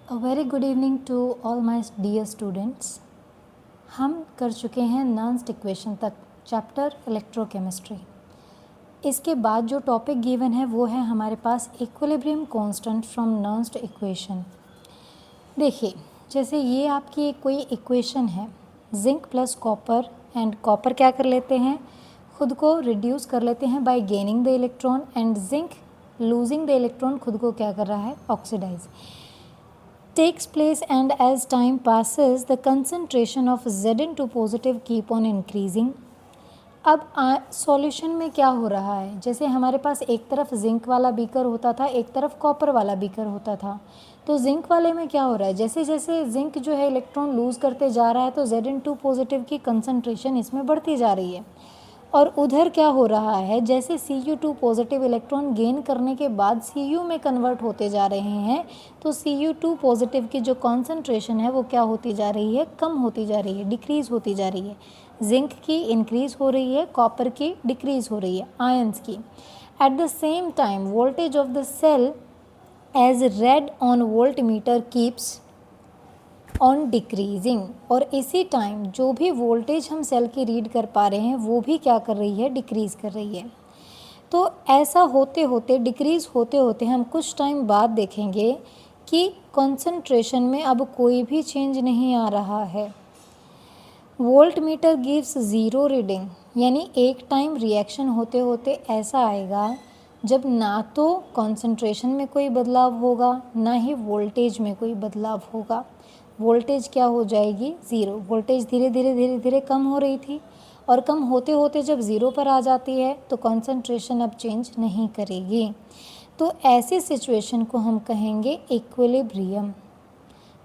A very good evening to all my dear students. हम कर चुके हैं नर्न्स्ट इक्वेशन तक चैप्टर इलेक्ट्रोकेमिस्ट्री। इसके बाद जो टॉपिक गिवन है वो है हमारे पास इक्विलिब्रियम कांस्टेंट फ्रॉम नर्न्स्ट इक्वेशन। देखिए, जैसे ये आपकी कोई इक्वेशन है, zinc plus copper and copper क्या कर लेते हैं, खुद को रिड्यूस कर लेते हैं bye gaining the electron and zinc losing the electron खुद को क्या कर रहा है, oxidise takes place, and as time passes the concentration of Zn2 positive keep on increasing। अब सॉल्यूशन में क्या हो रहा है, जैसे हमारे पास एक तरफ जिंक वाला बीकर होता था, एक तरफ कॉपर वाला बीकर होता था। तो जिंक वाले में क्या हो रहा है, जैसे जैसे जिंक जो है इलेक्ट्रॉन लूज़ करते जा रहा है तो Zn2 पॉजिटिव की कंसनट्रेशन इसमें बढ़ती जा रही है। और उधर क्या हो रहा है, जैसे Cu2 पॉजिटिव इलेक्ट्रॉन गेन करने के बाद Cu में कन्वर्ट होते जा रहे हैं तो Cu2 पॉजिटिव की जो कॉन्सेंट्रेशन है वो क्या होती जा रही है, कम होती जा रही है, डिक्रीज़ होती जा रही है। जिंक की इंक्रीज़ हो रही है, कॉपर की डिक्रीज़ हो रही है, आयंस की। At the same time voltage of the cell as read on voltmeter keeps on decreasing. और इसी टाइम जो भी वोल्टेज हम सेल की रीड कर पा रहे हैं वो भी क्या कर रही है, डिक्रीज़ कर रही है। तो ऐसा होते होते, डिक्रीज़ होते होते हम कुछ टाइम बाद देखेंगे कि कंसंट्रेशन में अब कोई भी चेंज नहीं आ रहा है। Volt meter gives zero reading, यानी एक टाइम रिएक्शन होते होते ऐसा आएगा जब ना तो कंसंट्रेशन में कोई बदलाव होगा ना ही वोल्टेज में कोई बदलाव होगा। वोल्टेज क्या हो जाएगी, ज़ीरो। वोल्टेज धीरे धीरे धीरे धीरे कम हो रही थी और कम होते होते जब ज़ीरो पर आ जाती है तो कंसंट्रेशन अब चेंज नहीं करेगी। तो ऐसी सिचुएशन को हम कहेंगे इक्विलिब्रियम।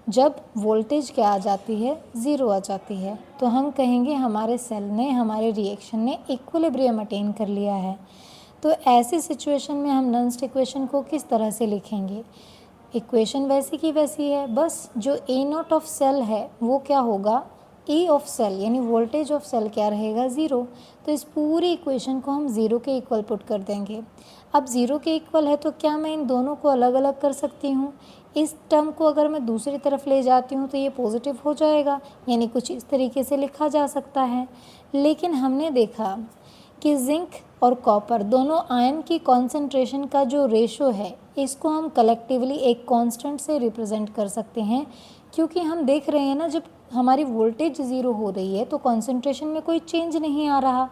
जब वोल्टेज क्या आ जाती है, ज़ीरो आ जाती है, तो हम कहेंगे हमारे सेल ने, हमारे रिएक्शन ने इक्विलिब्रियम अटेन कर लिया है। तो ऐसी सिचुएशन में हम नर्न्स्ट इक्वेशन को किस तरह से लिखेंगे, इक्वेशन वैसी की वैसी है, बस जो ए नॉट ऑफ सेल है वो क्या होगा, ई ऑफ सेल, यानी वोल्टेज ऑफ सेल क्या रहेगा, ज़ीरो। तो इस पूरी इक्वेशन को हम ज़ीरो के इक्वल पुट कर देंगे। अब ज़ीरो के इक्वल है तो क्या मैं इन दोनों को अलग अलग कर सकती हूँ। इस टर्म को अगर मैं दूसरी तरफ ले जाती हूँ तो ये पॉजिटिव हो जाएगा, यानी कुछ इस तरीके से लिखा जा सकता है। लेकिन हमने देखा कि जिंक और कॉपर दोनों आयन की कॉन्सेंट्रेशन का जो रेशो है इसको हम कलेक्टिवली एक कांस्टेंट से रिप्रेजेंट कर सकते हैं, क्योंकि हम देख रहे हैं ना, जब हमारी वोल्टेज ज़ीरो हो रही है तो कॉन्सेंट्रेशन में कोई चेंज नहीं आ रहा।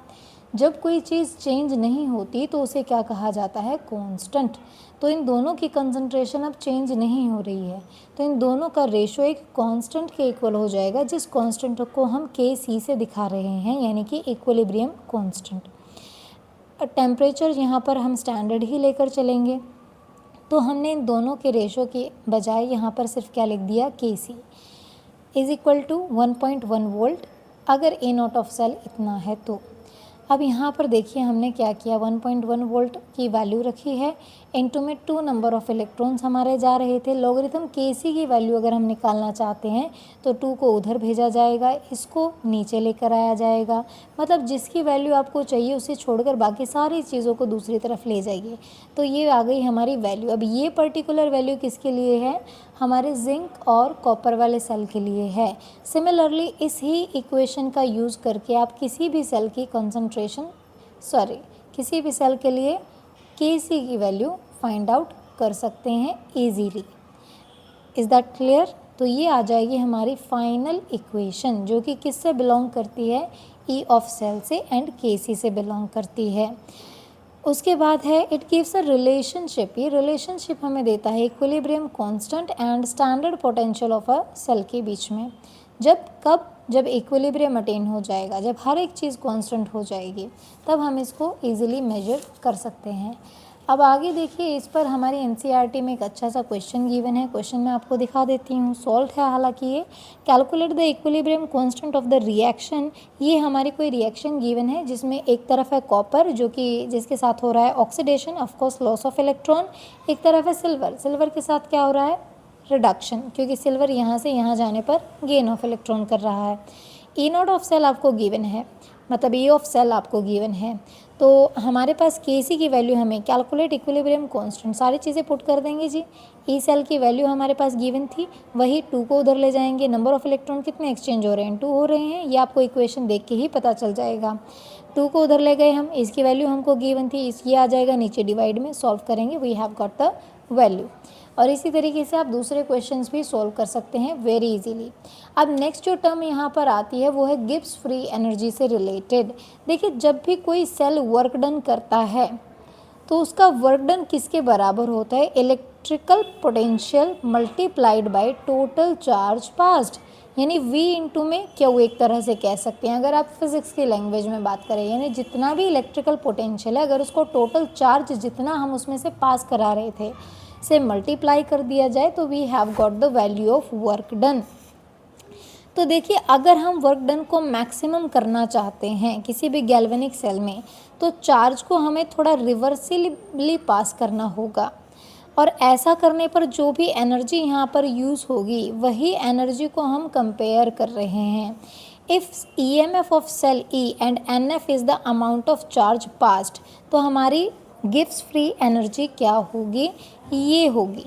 जब कोई चीज़ चेंज नहीं होती तो उसे क्या कहा जाता है, कांस्टेंट। तो इन दोनों की कंसंट्रेशन अब चेंज नहीं हो रही है तो इन दोनों का रेशो एक कांस्टेंट के इक्वल हो जाएगा, जिस कांस्टेंट को हम Kc से दिखा रहे हैं, यानी कि इक्विलिब्रियम कांस्टेंट। टेम्परेचर यहाँ पर हम स्टैंडर्ड ही लेकर चलेंगे, तो हमने इन दोनों के रेशो के बजाय यहाँ पर सिर्फ क्या लिख दिया, Kc is equal to 1.1 volt, अगर ए नॉट ऑफ सेल इतना है तो। अब यहाँ पर देखिए हमने क्या किया, 1.1 वोल्ट की वैल्यू रखी है, इनटू में 2 नंबर ऑफ़ इलेक्ट्रॉन्स हमारे जा रहे थे। लॉगरिथम Kc की वैल्यू अगर हम निकालना चाहते हैं तो 2 को उधर भेजा जाएगा, इसको नीचे लेकर आया जाएगा। मतलब जिसकी वैल्यू आपको चाहिए उसे छोड़कर बाकी सारी चीज़ों को दूसरी तरफ ले जाइए। तो ये आ गई हमारी वैल्यू। अब ये पर्टिकुलर वैल्यू किसके लिए है, हमारे जिंक और कॉपर वाले सेल के लिए है। सिमिलरली इस ही इक्वेशन का यूज़ करके आप किसी भी सेल की किसी भी सेल के लिए Kc की वैल्यू फाइंड आउट कर सकते हैं ईजीली। Is that clear. तो ये आ जाएगी हमारी फाइनल इक्वेशन, जो कि किससे बिलोंग करती है, ई ऑफ सेल से एंड Kc से बिलोंग करती है। उसके बाद है इट गिव्स अ रिलेशनशिप। ये रिलेशनशिप हमें देता है equilibrium constant and standard potential of a cell के बीच में। जब इक्विलिब्रियम अटेन हो जाएगा, जब हर एक चीज़ कांस्टेंट हो जाएगी, तब हम इसको इजीली मेजर कर सकते हैं। अब आगे देखिए, इस पर हमारी एनसीईआरटी में एक अच्छा सा क्वेश्चन गिवन है। क्वेश्चन मैं आपको दिखा देती हूँ, सॉल्व है हालांकि ये। Calculate the equilibrium constant of the reaction. ये हमारी कोई रिएक्शन गिवन है जिसमें एक तरफ है कॉपर, जो कि जिसके साथ हो रहा है oxidation, of course loss of electron. एक तरफ है सिल्वर के साथ क्या हो रहा है, रिडक्शन, क्योंकि सिल्वर यहाँ से यहाँ जाने पर गेन ऑफ इलेक्ट्रॉन कर रहा है। ई नॉट ऑफ सेल आपको गिवन है, मतलब ए ऑफ सेल आपको गिवन है, तो हमारे पास के सी की वैल्यू हमें कैलकुलेट इक्विलिब्रियम कांस्टेंट सारी चीज़ें पुट कर देंगे जी। ई सेल की वैल्यू हमारे पास गिवन थी, वही 2 को उधर ले जाएंगे। नंबर ऑफ इलेक्ट्रॉन कितने एक्सचेंज हो रहे हैं, 2 हो रहे हैं, ये आपको इक्वेशन देख के ही पता चल जाएगा। 2 को उधर ले गए हम, इसकी वैल्यू हमको गिवन थी, ये आ जाएगा नीचे डिवाइड में, सॉल्व करेंगे, we have got the value. और इसी तरीके से आप दूसरे क्वेश्चंस भी सॉल्व कर सकते हैं वेरी इजीली। अब नेक्स्ट जो टर्म यहाँ पर आती है वो है गिब्स फ्री एनर्जी से रिलेटेड। देखिए, जब भी कोई सेल वर्क डन करता है तो उसका वर्क डन किसके बराबर होता है, electrical potential multiplied by total charge passed, यानी V इंटू में क्यू एक तरह से कह सकते हैं अगर आप फिजिक्स की लैंग्वेज में बात करें। यानी जितना भी इलेक्ट्रिकल पोटेंशियल है, अगर उसको टोटल चार्ज जितना हम उसमें से पास करा रहे थे से मल्टीप्लाई कर दिया जाए तो we have got the value of work done. तो देखिए, अगर हम वर्क डन को मैक्सिमम करना चाहते हैं किसी भी गैल्वेनिक सेल में, तो चार्ज को हमें थोड़ा रिवर्सिबली पास करना होगा, और ऐसा करने पर जो भी एनर्जी यहाँ पर यूज़ होगी वही एनर्जी को हम कंपेयर कर रहे हैं। If EMF of cell E and NF is the amount of charge passed, तो हमारी गिब्स फ्री एनर्जी क्या होगी, ये होगी।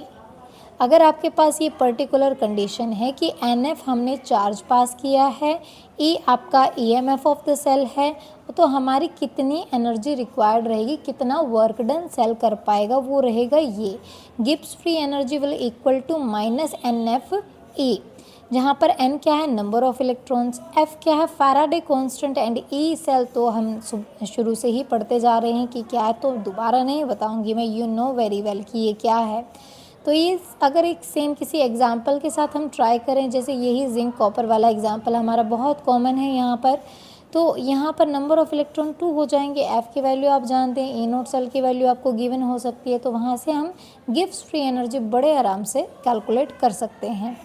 अगर आपके पास ये पर्टिकुलर कंडीशन है कि NF हमने चार्ज पास किया है, E आपका EMF ऑफ द सेल है, तो हमारी कितनी एनर्जी रिक्वायर्ड रहेगी, कितना वर्क डन सेल कर पाएगा, वो रहेगा ये Gibbs free energy will equal to minus NF/E, जहाँ पर N क्या है, नंबर ऑफ इलेक्ट्रॉन्स, F क्या है, Faraday constant, and E cell तो हम शुरू से ही पढ़ते जा रहे हैं कि क्या है, तो दोबारा नहीं बताऊंगी मैं, यू नो वेरी वेल कि ये क्या है। तो ये अगर एक सेम किसी एग्जाम्पल के साथ हम ट्राई करें, जैसे यही जिंक कॉपर वाला एग्जाम्पल हमारा बहुत कॉमन है यहाँ पर, तो यहाँ पर नंबर ऑफ इलेक्ट्रॉन 2 हो जाएंगे, F की वैल्यू आप जानते हैं, E0 सेल की वैल्यू आपको गिवन हो सकती है, तो वहाँ से हम गिब्स फ्री एनर्जी बड़े आराम से कैलकुलेट कर सकते हैं।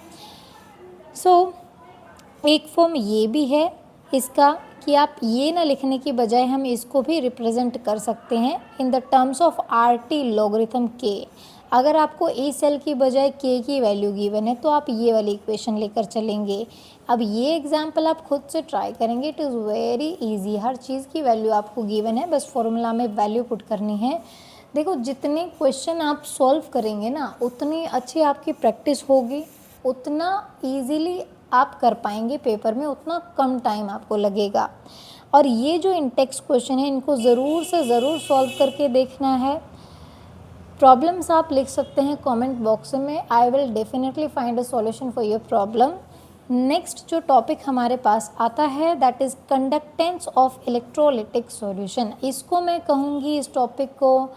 एक फॉर्म ये भी है इसका कि आप ये ना लिखने की बजाय हम इसको भी रिप्रेजेंट कर सकते हैं in the terms of RT logarithm K। अगर आपको E सेल की बजाय K की वैल्यू गिवन है तो आप ये वाली इक्वेशन लेकर चलेंगे। अब ये एग्जाम्पल आप खुद से ट्राई करेंगे, इट इज़ वेरी इजी, हर चीज़ की वैल्यू आपको गिवन है, बस फॉर्मूला में वैल्यू पुट करनी है। देखो, जितने क्वेश्चन आप सॉल्व करेंगे ना, उतनी अच्छी आपकी प्रैक्टिस होगी, उतना ईजीली आप कर पाएंगे पेपर में, उतना कम टाइम आपको लगेगा। और ये जो इन टेक्स्ट क्वेश्चन है इनको ज़रूर से ज़रूर सॉल्व करके देखना है। प्रॉब्लम्स आप लिख सकते हैं कमेंट बॉक्स में, I will definitely find a solution for your problem. Next जो टॉपिक हमारे पास आता है that is conductance of electrolytic solution. इसको मैं कहूँगी, इस टॉपिक को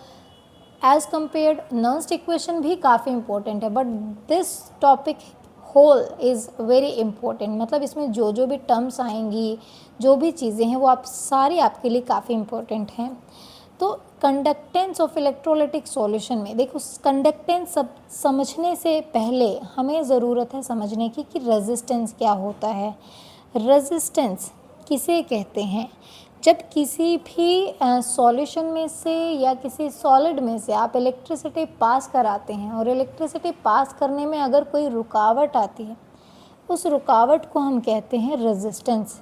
एज़ कम्पेयर्ड नर्स्ट इक्वेशन भी काफ़ी इंपॉर्टेंट है, but this topic whole is very important. मतलब इसमें जो जो भी टर्म्स आएंगी, जो भी चीज़ें हैं, वो आप सारी आपके लिए काफ़ी इंपॉर्टेंट हैं। तो कंडक्टेंस ऑफ इलेक्ट्रोलिटिक सॉल्यूशन में देखो, कंडक्टेंस सब समझने से पहले हमें ज़रूरत है समझने की कि रेजिस्टेंस क्या होता है। रेजिस्टेंस किसे कहते हैं, जब किसी भी सॉल्यूशन में से या किसी सॉलिड में से आप इलेक्ट्रिसिटी पास कराते हैं और इलेक्ट्रिसिटी पास करने में अगर कोई रुकावट आती है, उस रुकावट को हम कहते हैं रेजिस्टेंस।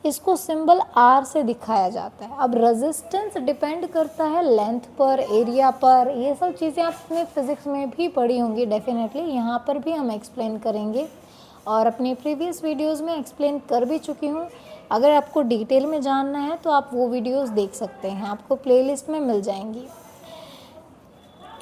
इसको सिंबल R से दिखाया जाता है। अब रेजिस्टेंस डिपेंड करता है लेंथ पर, एरिया पर, ये सब चीज़ें आपने फिज़िक्स में भी पढ़ी होंगी डेफिनेटली, यहाँ पर भी हम एक्सप्लेन करेंगे और अपने प्रीवियस वीडियोस में एक्सप्लेन कर भी चुकी हूँ। अगर आपको डिटेल में जानना है तो आप वो वीडियोस देख सकते हैं, आपको प्लेलिस्ट में मिल जाएंगी।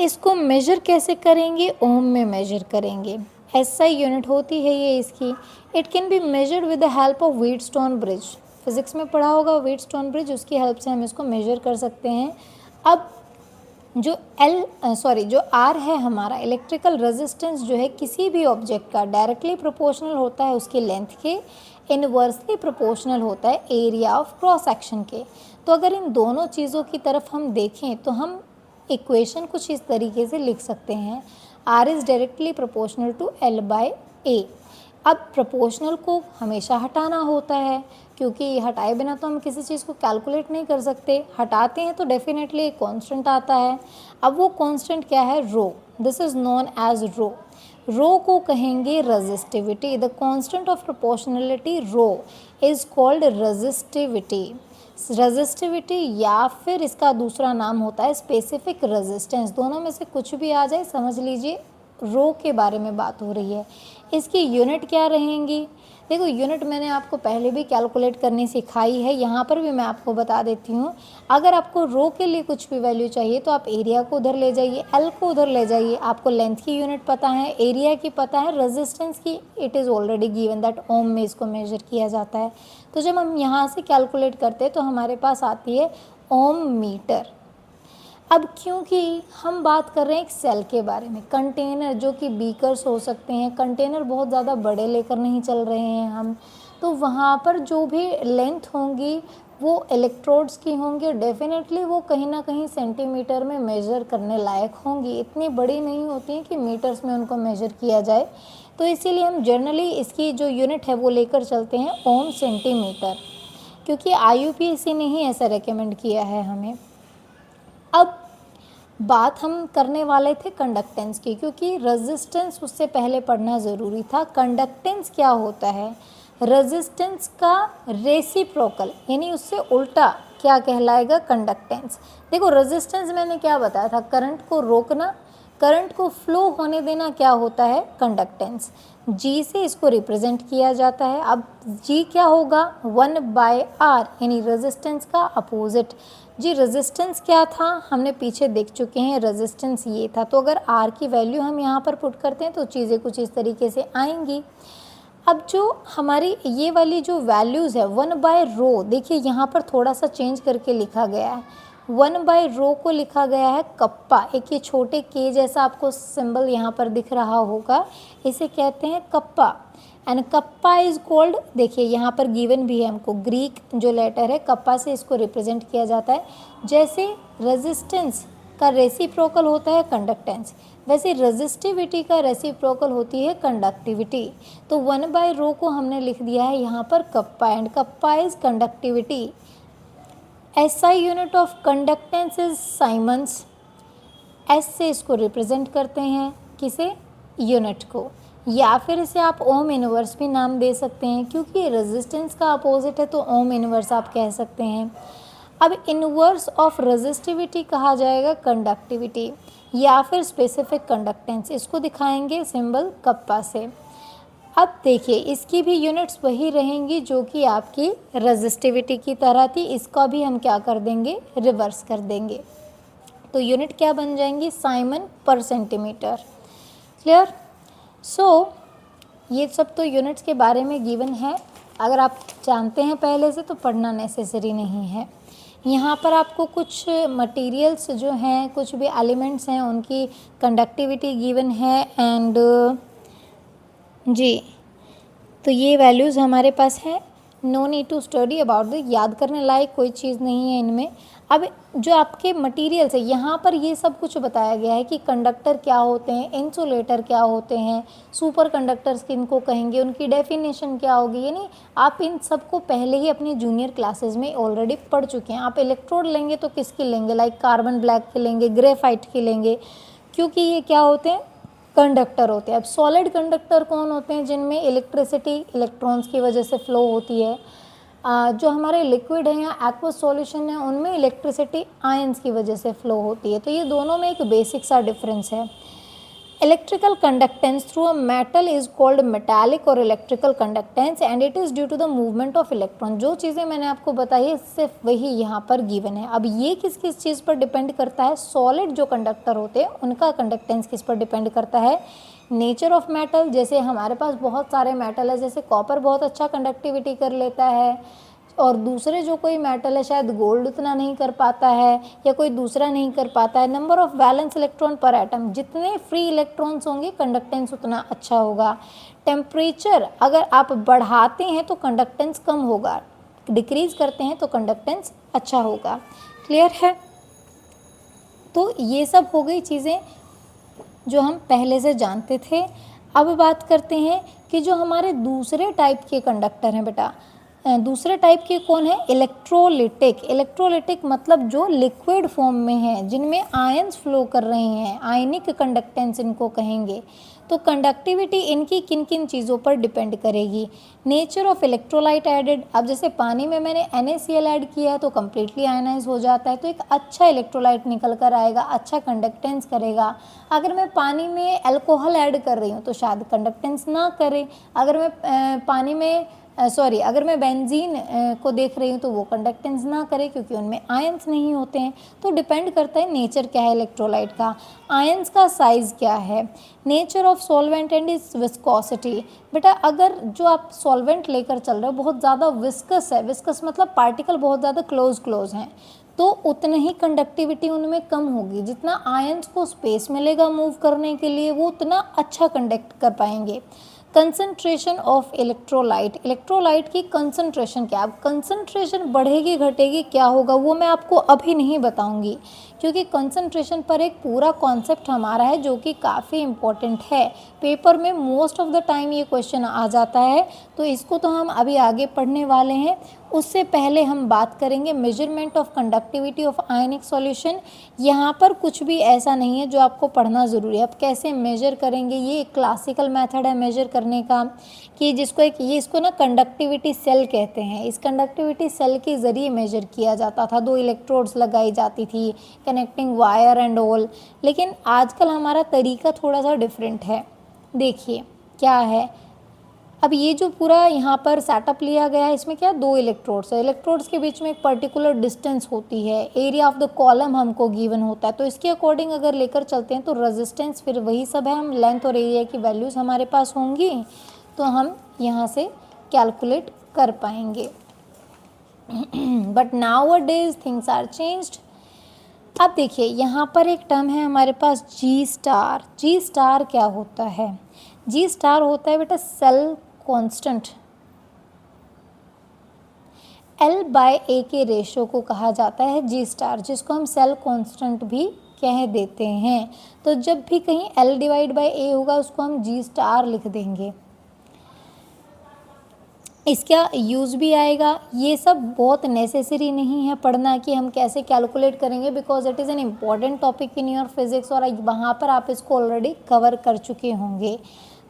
इसको मेजर कैसे करेंगे, ओम में मेजर करेंगे, SI यूनिट होती है ये इसकी। It can be measured with the help of Wheatstone bridge, physics में पढ़ा होगा व्हीटस्टोन ब्रिज, उसकी हेल्प से हम इसको मेजर कर सकते हैं। अब जो जो R है हमारा इलेक्ट्रिकल रेजिस्टेंस जो है किसी भी ऑब्जेक्ट का डायरेक्टली प्रोपोर्शनल होता है उसकी लेंथ के, इनवर्सली प्रोपोर्शनल होता है एरिया ऑफ क्रॉस सेक्शन के। तो अगर इन दोनों चीज़ों की तरफ हम देखें तो हम इक्वेशन कुछ इस तरीके से लिख सकते हैं, R is directly proportional to L/A। अब प्रोपोर्शनल को हमेशा हटाना होता है, क्योंकि हटाए बिना तो हम किसी चीज़ को कैलकुलेट नहीं कर सकते, हटाते हैं तो डेफिनेटली एक कांस्टेंट आता है। अब वो कांस्टेंट क्या है, rho, this is known as rho. Rho को कहेंगे resistivity, the constant of proportionality rho is called resistivity. Resistivity या फिर इसका दूसरा नाम होता है स्पेसिफिक रेजिस्टेंस। दोनों में से कुछ भी आ जाए, समझ लीजिए रो के बारे में बात हो रही है। इसकी यूनिट क्या रहेंगी? देखो यूनिट मैंने आपको पहले भी कैलकुलेट करनी सिखाई है, यहाँ पर भी मैं आपको बता देती हूँ। अगर आपको रो के लिए कुछ भी वैल्यू चाहिए तो आप एरिया को उधर ले जाइए, एल को उधर ले जाइए। आपको लेंथ की यूनिट पता है, एरिया की पता है, रेजिस्टेंस की it is already given that ohm में इसको मेजर किया जाता है। तो जब हम यहाँ से कैलकुलेट करते हैं तो हमारे पास आती है ओम मीटर। अब क्योंकि हम बात कर रहे हैं एक सेल के बारे में, कंटेनर जो कि बीकर्स हो सकते हैं, कंटेनर बहुत ज़्यादा बड़े लेकर नहीं चल रहे हैं हम, तो वहाँ पर जो भी लेंथ होंगी वो इलेक्ट्रोड्स की होंगी, डेफिनेटली वो कहीं ना कहीं सेंटीमीटर में मेज़र करने लायक होंगी। इतनी बड़ी नहीं होती हैं कि मीटर्स में उनको मेज़र किया जाए, तो इसीलिए हम जनरली इसकी जो यूनिट है वो लेकर चलते हैं ओम सेंटीमीटर, क्योंकि IUPAC ने ही ऐसा रेकमेंड किया है हमें। अब बात हम करने वाले थे कंडक्टेंस की, क्योंकि रेजिस्टेंस उससे पहले पढ़ना ज़रूरी था। कंडक्टेंस क्या होता है? रेजिस्टेंस का रेसिप्रोकल, यानी उससे उल्टा क्या कहलाएगा? कंडक्टेंस। देखो रेजिस्टेंस मैंने क्या बताया था, करंट को रोकना, करंट को फ्लो होने देना क्या होता है? कंडक्टेंस। G से इसको रिप्रेजेंट किया जाता है। अब G क्या होगा? 1/R, यानी रेजिस्टेंस का अपोजिट। जी रेजिस्टेंस क्या था हमने पीछे देख चुके हैं, रेजिस्टेंस ये था। तो अगर R की वैल्यू हम यहाँ पर पुट करते हैं तो चीज़ें कुछ इस तरीके से आएंगी। अब जो हमारी ये वाली जो वैल्यूज़ है 1/रो, देखिए यहाँ पर थोड़ा सा चेंज करके लिखा गया है। 1/रो को लिखा गया है कप्पा, एक ये छोटे के जैसा आपको सिंबल यहाँ पर दिख रहा होगा, इसे कहते हैं kappa. And kappa is called, देखिए यहाँ पर गिवन भी है हमको, ग्रीक जो लेटर है कप्पा से इसको रिप्रेजेंट किया जाता है। जैसे रेजिस्टेंस का रेसिप्रोकल होता है कंडक्टेंस, वैसे रेजिस्टिविटी का रेसिप्रोकल होती है कंडक्टिविटी। तो 1/रो को हमने लिख दिया है यहाँ पर kappa, and kappa is conductivity. SI unit of conductance is Simons. S से इसको रिप्रेजेंट करते हैं, किसे? यूनिट को, या फिर इसे आप ओम इनवर्स भी नाम दे सकते हैं, क्योंकि रेजिस्टेंस का अपोजिट है तो ओम इनवर्स आप कह सकते हैं। अब इनवर्स ऑफ रेजिस्टिविटी कहा जाएगा कंडक्टिविटी, या फिर स्पेसिफिक कंडक्टेंस, इसको दिखाएंगे सिंबल कप्पा से। अब देखिए इसकी भी यूनिट्स वही रहेंगी जो कि आपकी रेजिस्टिविटी की तरह थी, इसका भी हम क्या कर देंगे? रिवर्स कर देंगे। तो यूनिट क्या बन जाएंगी? साइमन पर सेंटीमीटर। क्लियर? सो ये सब तो यूनिट्स के बारे में गिवन है, अगर आप जानते हैं पहले से तो पढ़ना नेसेसरी नहीं है। यहाँ पर आपको कुछ मटेरियल्स जो हैं, कुछ भी एलिमेंट्स हैं, उनकी कंडक्टिविटी गिवन है। एंड जी तो ये वैल्यूज़ हमारे पास है, no need to study about the, याद करने लायक कोई चीज़ नहीं है इनमें। अब जो आपके मटेरियल्स है यहाँ पर ये सब कुछ बताया गया है कि कंडक्टर क्या होते हैं, इंसुलेटर क्या होते हैं, सुपर कंडक्टर्स किनको कहेंगे, उनकी डेफिनेशन क्या होगी, यानी आप इन सब को पहले ही अपनी जूनियर क्लासेस में ऑलरेडी पढ़ चुके हैं। आप इलेक्ट्रोड लेंगे तो किसकी लेंगे? लाइक कार्बन ब्लैक के लेंगे, ग्रेफाइट की लेंगे, क्योंकि ये क्या होते हैं? कंडक्टर होते हैं। अब सॉलिड कंडक्टर कौन होते हैं? जिनमें इलेक्ट्रिसिटी इलेक्ट्रॉन्स की वजह से फ्लो होती है। जो हमारे लिक्विड है या एक्वस सॉल्यूशन है उनमें इलेक्ट्रिसिटी आयंस की वजह से फ्लो होती है। तो ये दोनों में एक बेसिक सा डिफरेंस है। Electrical conductance through a metal is called metallic और electrical conductance and it is due to the movement of electron. जो चीज़ें मैंने आपको बताई है सिर्फ वही यहाँ पर गिवन है। अब ये किस किस चीज़ पर डिपेंड करता है? सॉलिड जो कंडक्टर होते हैं उनका कंडक्टेंस किस पर डिपेंड करता है? नेचर ऑफ मेटल, जैसे हमारे पास बहुत सारे मेटल है, जैसे कॉपर बहुत अच्छा कंडक्टिविटी कर लेता है, और दूसरे जो कोई मेटल है शायद गोल्ड उतना नहीं कर पाता है या कोई दूसरा नहीं कर पाता है। नंबर ऑफ वैलेंस इलेक्ट्रॉन पर एटम, जितने फ्री इलेक्ट्रॉन्स होंगे कंडक्टेंस उतना अच्छा होगा। टेम्परेचर अगर आप बढ़ाते हैं तो कंडक्टेंस कम होगा, डिक्रीज करते हैं तो कंडक्टेंस अच्छा होगा। क्लियर है? तो ये सब हो गई चीज़ें जो हम पहले से जानते थे। अब बात करते हैं कि जो हमारे दूसरे टाइप के कंडक्टर हैं बेटा, दूसरे टाइप के कौन है? इलेक्ट्रोलिटिक। इलेक्ट्रोलिटिक मतलब जो लिक्विड फॉर्म में है, जिनमें आयंस फ्लो कर रहे हैं, आयनिक कंडक्टेंस इनको कहेंगे। तो कंडक्टिविटी इनकी किन किन चीज़ों पर डिपेंड करेगी? नेचर ऑफ इलेक्ट्रोलाइट एडेड, अब जैसे पानी में मैंने NaCl ऐड किया है तो कम्प्लीटली आयनाइज हो जाता है, तो एक अच्छा इलेक्ट्रोलाइट निकल कर आएगा, अच्छा कंडक्टेंस करेगा। अगर मैं पानी में अल्कोहल ऐड कर रही हूँ तो शायद कंडक्टेंस ना करे। अगर मैं पानी में अगर मैं बेंजीन को देख रही हूँ तो वो कंडक्टेंस ना करे क्योंकि उनमें आयंस नहीं होते हैं। तो डिपेंड करता है नेचर क्या है इलेक्ट्रोलाइट का, आयंस का साइज़ क्या है, nature of solvent and is viscosity. बेटा अगर जो आप सॉल्वेंट लेकर चल रहे हो बहुत ज़्यादा विस्कस है, विस्कस मतलब पार्टिकल बहुत ज़्यादा क्लोज हैं, तो उतना ही कंडक्टिविटी उनमें कम होगी। जितना आयंस को स्पेस मिलेगा मूव करने के लिए वो उतना अच्छा कंडक्ट कर पाएंगे। कंसंट्रेशन ऑफ इलेक्ट्रोलाइट, इलेक्ट्रोलाइट की कंसंट्रेशन क्या, अब कंसंट्रेशन बढ़ेगी घटेगी क्या होगा वो मैं आपको अभी नहीं बताऊंगी, क्योंकि कंसंट्रेशन पर एक पूरा कॉन्सेप्ट हमारा है जो कि काफ़ी इम्पोर्टेंट है। पेपर में मोस्ट ऑफ द टाइम ये क्वेश्चन आ जाता है, तो इसको तो हम अभी आगे पढ़ने वाले हैं। उससे पहले हम बात करेंगे measurement of conductivity of ionic solution. यहाँ पर कुछ भी ऐसा नहीं है जो आपको पढ़ना ज़रूरी है। अब कैसे मेजर करेंगे, ये एक क्लासिकल मेथड है मेजर करने का, कि इसको ना कंडक्टिविटी सेल कहते हैं। इस कंडक्टिविटी सेल के ज़रिए मेजर किया जाता था, 2 इलेक्ट्रोड्स लगाई जाती थी, कनेक्टिंग वायर एंड ऑल। लेकिन आजकल हमारा तरीका थोड़ा सा डिफरेंट है। देखिए क्या है, अब ये जो पूरा यहाँ पर सेटअप लिया गया है इसमें क्या 2 इलेक्ट्रोड्स है, इलेक्ट्रोड्स के बीच में एक पर्टिकुलर डिस्टेंस होती है, एरिया ऑफ द कॉलम हमको गिवन होता है, तो इसके अकॉर्डिंग अगर लेकर चलते हैं तो रेजिस्टेंस फिर वही सब है, हम लेंथ और एरिया की वैल्यूज़ हमारे पास होंगी तो हम यहाँ से कैलकुलेट कर पाएंगे। But nowadays things are changed. अब देखिए यहाँ पर एक टर्म है हमारे पास जी स्टार। जी स्टार क्या होता है, जी स्टार होता है बेटा सेल कांस्टेंट, L/A के रेशो को कहा जाता है जी स्टार, जिसको हम सेल कांस्टेंट भी कह देते हैं। तो जब भी कहीं L/A होगा उसको हम जी स्टार लिख देंगे। इसका यूज़ भी आएगा, ये सब बहुत नेसेसरी नहीं है पढ़ना कि हम कैसे कैलकुलेट करेंगे, because it is an important topic in your physics और वहाँ पर आप इसको ऑलरेडी कवर कर चुके होंगे।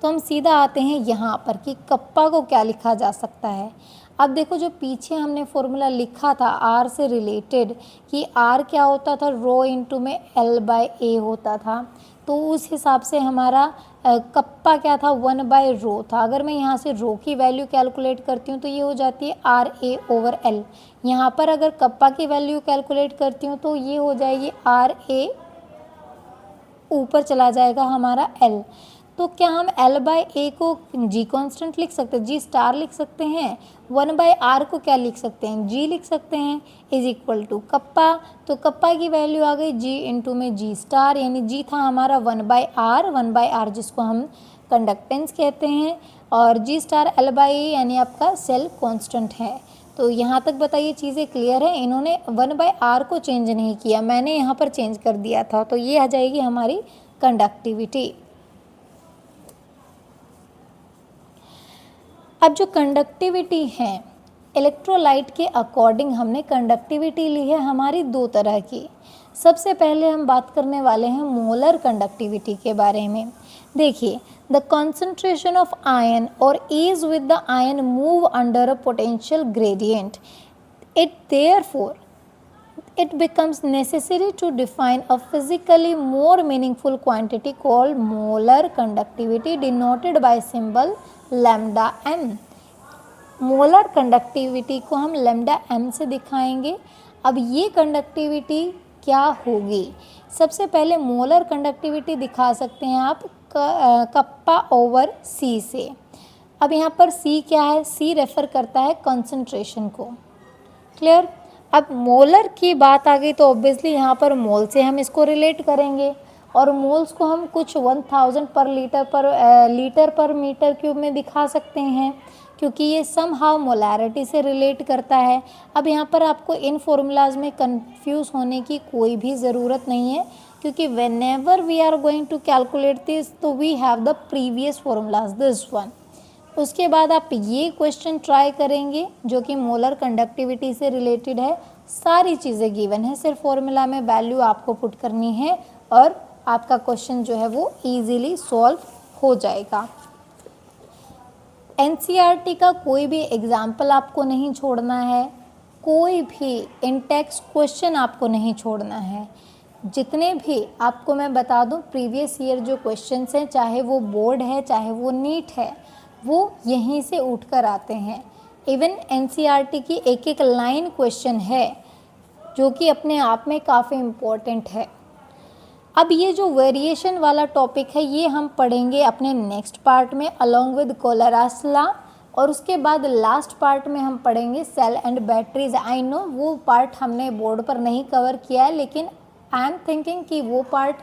तो हम सीधा आते हैं यहाँ पर कि कप्पा को क्या लिखा जा सकता है। अब देखो जो पीछे हमने फॉर्मूला लिखा था आर से रिलेटेड, कि आर क्या होता था, रो इंटू में L/A होता था, तो उस हिसाब से हमारा कप्पा क्या था 1/रो था। अगर मैं यहाँ से रो की वैल्यू कैलकुलेट करती हूँ तो ये हो जाती है RA/L। यहाँ पर अगर कप्पा की वैल्यू कैलकुलेट करती हूँ तो ये हो जाएगी RA, ऊपर चला जाएगा हमारा L। तो क्या हम L/A को जी कांस्टेंट लिख सकते हैं, जी स्टार लिख सकते हैं, 1/R को क्या लिख सकते हैं, जी लिख सकते हैं, इज इक्वल टू कप्पा। तो कप्पा की वैल्यू आ गई जी इंटू में जी स्टार, यानी जी था हमारा 1/R जिसको हम कंडक्टेंस कहते हैं, और जी स्टार L/A यानी आपका सेल कांस्टेंट है। तो यहाँ तक बताइए चीज़ें क्लियर है। इन्होंने 1/R को चेंज नहीं किया, मैंने यहाँ पर चेंज कर दिया था, तो ये आ जाएगी हमारी कंडक्टिविटी। अब जो कंडक्टिविटी है इलेक्ट्रोलाइट के अकॉर्डिंग हमने कंडक्टिविटी ली है हमारी 2 तरह की। सबसे पहले हम बात करने वाले हैं मोलर कंडक्टिविटी के बारे में। देखिए द कंसंट्रेशन ऑफ आयन और ease with the ion move under a potential gradient, it becomes necessary to define a physically more meaningful quantity called molar conductivity denoted by symbol lambda m। Molar conductivity को हम lambda m से दिखाएंगे। अब ये conductivity क्या होगी, सबसे पहले मोलर कंडक्टिविटी दिखा सकते हैं आप कप्पा/C से। अब यहाँ पर C क्या है, C रेफ़र करता है कंसंट्रेशन को, क्लियर। अब मोलर की बात आ गई तो ऑब्वियसली यहाँ पर मोल से हम इसको रिलेट करेंगे, और मोल्स को हम कुछ 1000 पर लीटर पर मीटर क्यूब में दिखा सकते हैं, क्योंकि ये समहाउ मोलैरिटी से रिलेट करता है। अब यहाँ पर आपको इन फॉर्मूलाज में कंफ्यूज होने की कोई भी ज़रूरत नहीं है, क्योंकि whenever we are going to calculate this तो we have the previous formulas this one. उसके बाद आप ये क्वेश्चन ट्राई करेंगे जो कि मोलर कंडक्टिविटी से रिलेटेड है, सारी चीज़ें गिवन है, सिर्फ फॉर्मूला में वैल्यू आपको पुट करनी है और आपका क्वेश्चन जो है वो इजीली सॉल्व हो जाएगा। एनसीईआरटी का कोई भी एग्जाम्पल आपको नहीं छोड़ना है, कोई भी इन टेक्स्ट क्वेश्चन आपको नहीं छोड़ना है। जितने भी आपको मैं बता दूं प्रीवियस ईयर जो क्वेश्चंस हैं, चाहे वो बोर्ड है चाहे वो नीट है, वो यहीं से उठकर आते हैं। इवन एनसीईआरटी की एक एक लाइन क्वेश्चन है जो कि अपने आप में काफ़ी इम्पोर्टेंट है। अब ये जो वेरिएशन वाला टॉपिक है ये हम पढ़ेंगे अपने नेक्स्ट पार्ट में अलोंग विद कोलरास लॉ, और उसके बाद लास्ट पार्ट में हम पढ़ेंगे cell and batteries. I know वो पार्ट हमने बोर्ड पर नहीं कवर किया है, लेकिन आई एम थिंकिंग कि वो पार्ट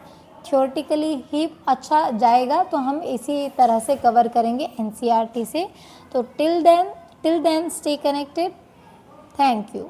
थ्योरेटिकली ही अच्छा जाएगा, तो हम इसी तरह से कवर करेंगे एनसीईआरटी से। तो till then stay connected. Thank you.